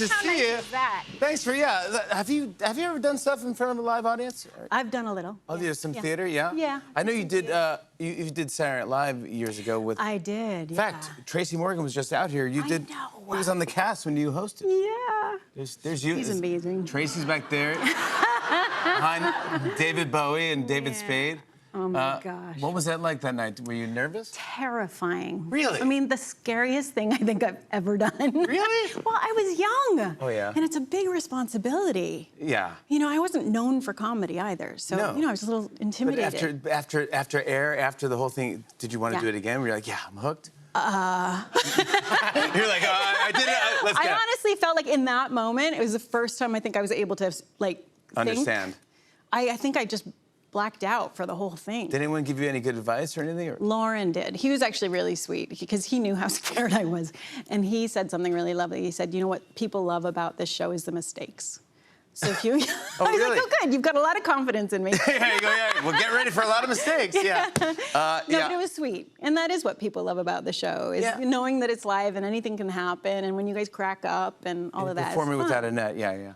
nice to see you. Is that? Thanks for Have you ever done stuff in front of a live audience? I've done a little. Oh, there's some theater, yeah. Yeah. I know you did. You did Saturday Night Live years ago with. I did. In fact, Tracy Morgan was just out here. You did. know. He was on the cast when you hosted. Yeah. There's you. He's amazing. Tracy's back there. Behind David Bowie and David Spade. Oh my gosh. What was that like that night? Were you nervous? Terrifying. Really? I mean, the scariest thing I think I've ever done. Really? Well, I was young. Oh, yeah. And it's a big responsibility. Yeah. You know, I wasn't known for comedy either, so No. you know, I was a little intimidated. But after the whole thing, did you want to do it again? Were you like, yeah, I'm hooked? You're like, I did it. Let's go. I honestly felt like in that moment, it was the first time I think I was able to like Understand. think. I think I just blacked out for the whole thing. Did anyone give you any good advice or anything? Or? Lauren did. He was actually really sweet because he knew how scared I was. And he said something really lovely. He said, you know what people love about this show is the mistakes. So if you, I was really? like, oh good, you've got a lot of confidence in me. There you go, yeah. Well, get ready for a lot of mistakes, yeah. No, but it was sweet. And that is what people love about the show, is knowing that it's live and anything can happen, and when you guys crack up and all of that. Performing without a net, yeah.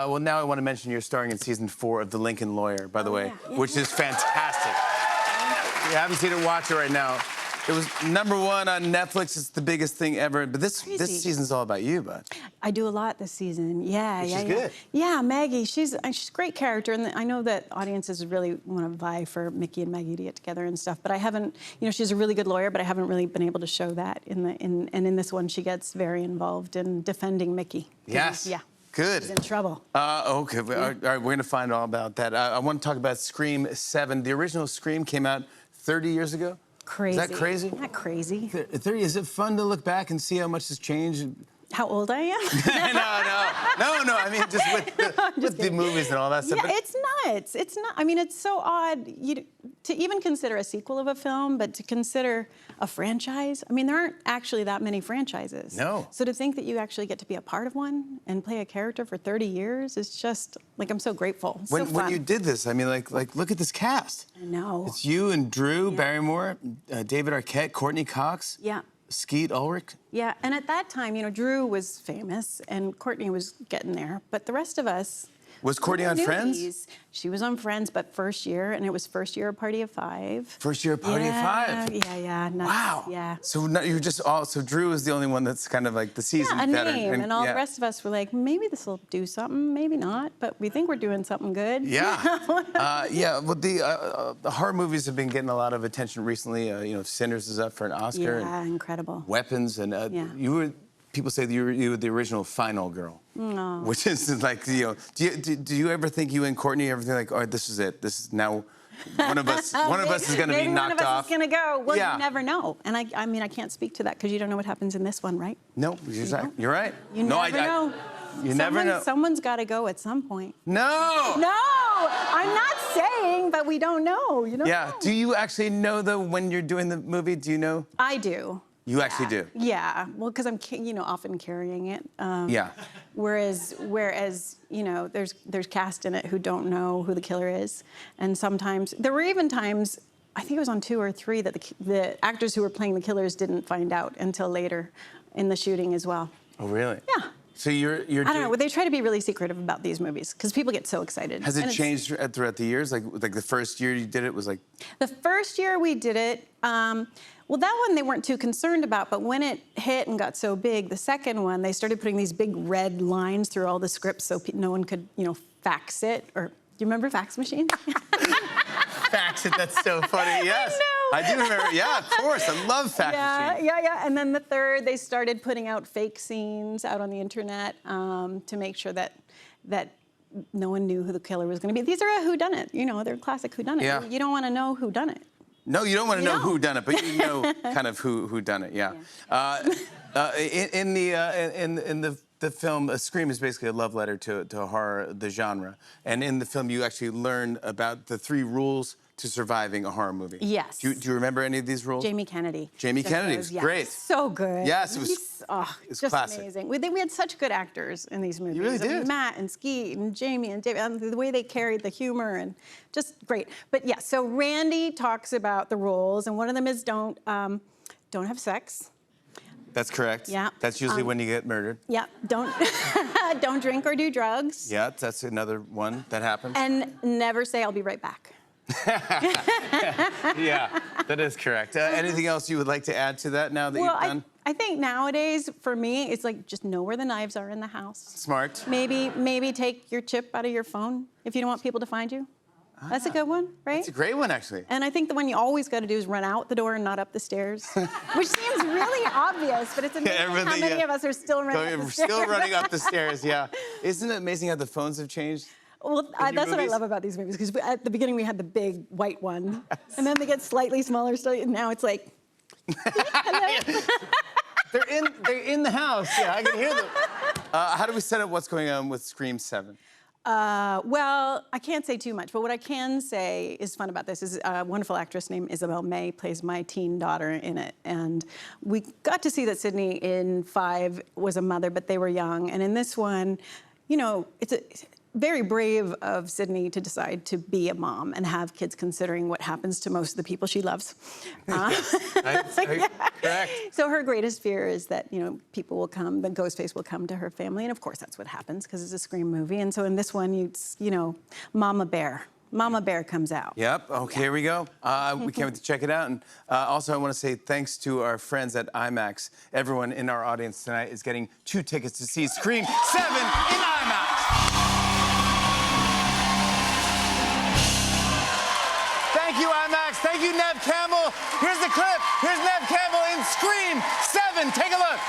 Well, now I want to mention you're starring in season 4 of The Lincoln Lawyer, by the way, which is fantastic. If you haven't seen it, watch it right now. It was #1 on Netflix. It's the biggest thing ever. But this season's all about you, bud. I do a lot this season. She's good. Yeah, Maggie. She's a great character, and I know that audiences really want to vie for Mickey and Maggie to get together and stuff. But I haven't. You know, she's a really good lawyer, but I haven't really been able to show that in this one. She gets very involved in defending Mickey. Yes. Yeah. Good. He's in trouble. Okay. All right, we're going to find all about that. I want to talk about Scream 7. The original Scream came out 30 years ago. Crazy. Is that crazy? Not crazy. 30. Is it fun to look back and see how much has changed? How old I am? No. I mean, just with the movies and all that stuff. Yeah, it's nuts. It's not. I mean, it's so odd to even consider a sequel of a film, but to consider a franchise. I mean, there aren't actually that many franchises. No. So to think that you actually get to be a part of one and play a character for 30 years is just like, I'm so grateful. It's so fun. When you did this, I mean, like look at this cast. I know. It's you and Drew Barrymore, David Arquette, Courtney Cox. Yeah. Skeet Ulrich. Yeah, and at that time, you know, Drew was famous and Courtney was getting there, but the rest of us. Was Courtney on Friends? Newbies. She was on Friends, but first year, and it was first year of Party of 5. First year of Party of 5. Yeah. Nuts. Wow. Yeah. So you're just all. So Drew is the only one that's kind of like the seasoned veteran. Name, and all the rest of us were like, maybe this will do something, maybe not, but we think we're doing something good. Yeah. Well, the horror movies have been getting a lot of attention recently. You know, Sinners is up for an Oscar. Yeah, incredible. Weapons, and you were. People say that you were the original final girl. No. Which is like, you know, do you ever think you and Courtney ever think like, all right, this is it. This is now one of us is going to be knocked off. One of us is going to go. Well, yeah. You never know. And I mean, I can't speak to that because you don't know what happens in this one, right? No, you're right. You never know. You never know. Someone's got to go at some point. No! No! I'm not saying, but we don't know. You don't know. Do you actually know, though, when you're doing the movie? Do you know? I do. You actually do? Yeah. Well, because I'm, you know, often carrying it. Whereas, you know, there's cast in it who don't know who the killer is, and sometimes there were even times. I think it was on 2 or 3 that the actors who were playing the killers didn't find out until later in the shooting as well. Oh, really? Yeah. So you're I don't know. They try to be really secretive about these movies because people get so excited. Has it changed throughout the years? Like the first year you did it was like. The first year we did it. Well, that one they weren't too concerned about, but when it hit and got so big, the second one, they started putting these big red lines through all the scripts so no one could, you know, fax it. Or do you remember fax machines? Fax it, that's so funny, yes. I do remember, yeah, of course, I love fax machines. Yeah, and then the third, they started putting out fake scenes out on the internet to make sure that no one knew who the killer was going to be. These are a whodunit, you know, they're classic whodunit. Yeah. You don't want to know who done it. No, you don't want to know who done it, but you know kind of who done it. Yeah. In the film, Scream is basically a love letter to horror, the genre, and in the film you actually learn about the 3 rules to surviving a horror movie. Yes. Do you remember any of these rules? Jamie Kennedy. Jamie Kennedy was great. So good. Yes, it was. It's just classic. Amazing. We had such good actors in these movies. You really did. Matt and Skeet and Jamie and David, and the way they carried the humor and just great. But yeah, so Randy talks about the rules, and one of them is don't have sex. That's correct. Yeah. That's usually when you get murdered. Yeah, don't don't drink or do drugs. Yeah, that's another one that happens. And never say I'll be right back. Yeah, that is correct. Anything else you would like to add to that now that you've done? I think nowadays, for me, it's like just know where the knives are in the house. Smart. Maybe take your chip out of your phone if you don't want people to find you. That's a good one, right? That's a great one, actually. And I think the one you always got to do is run out the door and not up the stairs, which seems really obvious, but it's amazing how many of us are still running up the stairs. Still running up the stairs, yeah. Isn't it amazing how the phones have changed? Well, that's what I love about these movies, because at the beginning we had the big white one, and then they get slightly smaller, and now it's like... They're in the house, yeah, I can hear them. How do we set up what's going on with Scream 7? Well, I can't say too much, but what I can say is fun about this is a wonderful actress named Isabel May plays my teen daughter in it. And we got to see that Sydney in 5 was a mother, but they were young. And in this one, you know, it's very brave of Sydney to decide to be a mom and have kids, considering what happens to most of the people she loves. Correct. So her greatest fear is that, you know, people will come, the Ghostface will come to her family, and of course that's what happens because it's a Scream movie. And so in this one, you know, Mama Bear comes out. Yep. Okay, here we go. We can't wait to check it out. And also, I want to say thanks to our friends at IMAX. Everyone in our audience tonight is getting 2 tickets to see Scream 7 in IMAX. Thank you, IMAX. Thank you, Neve Campbell. Here's the clip. Here's Neve Campbell in Scream 7. Take a look.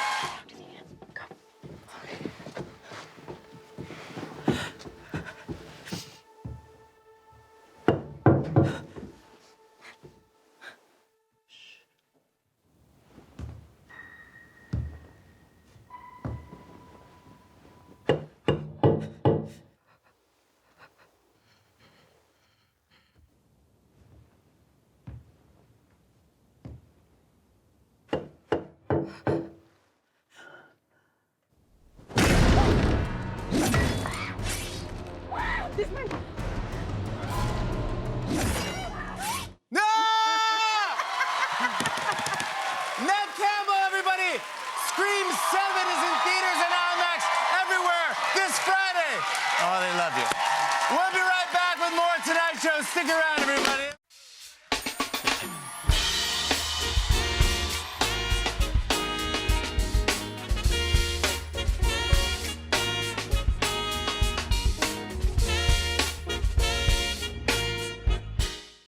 No! Neve Campbell, everybody! Scream 7 is in theaters and IMAX everywhere this Friday. Oh, they love you. We'll be right back with more Tonight Show. Stick around, everybody.